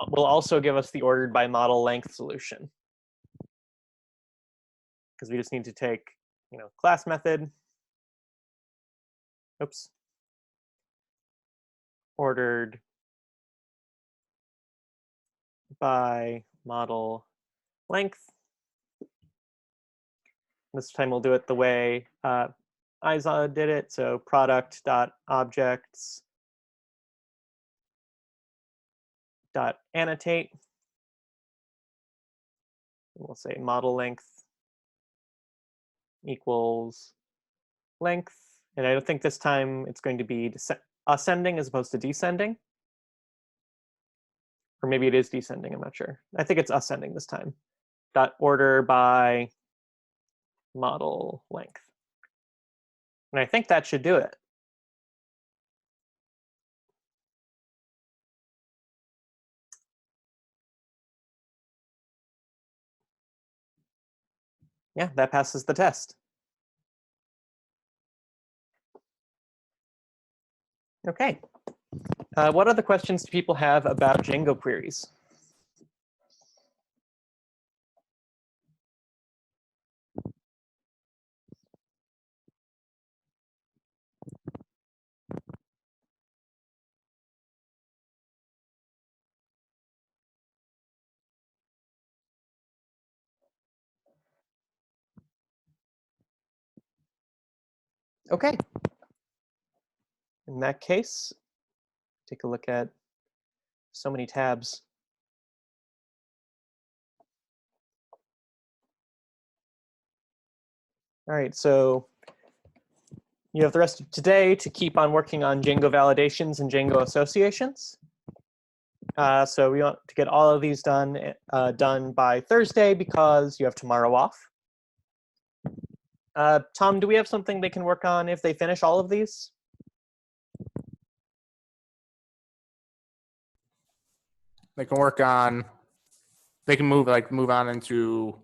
will also give us the ordered by model length solution. Because we just need to take, class method. Oops. Ordered by model length. This time we'll do it the way Isa did it. So product.objects .annotate. We'll say model length equals length. And I don't think this time it's going to be ascending as opposed to descending. Or maybe it is descending, I'm not sure. I think it's ascending this time. Dot order by model length. And I think that should do it. Yeah, that passes the test. Okay. What other questions do people have about Django queries? Okay. In that case, take a look at so many tabs. All right, so you have the rest of today to keep on working on Django validations and Django associations. So we want to get all of these done by Thursday because you have tomorrow off. Tom, do we have something they can work on if they finish all of these? They can work on, they can move on into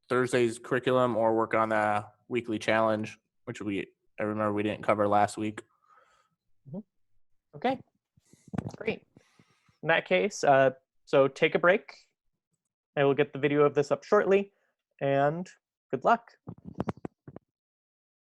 Thursday's curriculum or work on the weekly challenge, which I remember we didn't cover last week. Okay, great. In that case, so take a break. I will get the video of this up shortly, and good luck.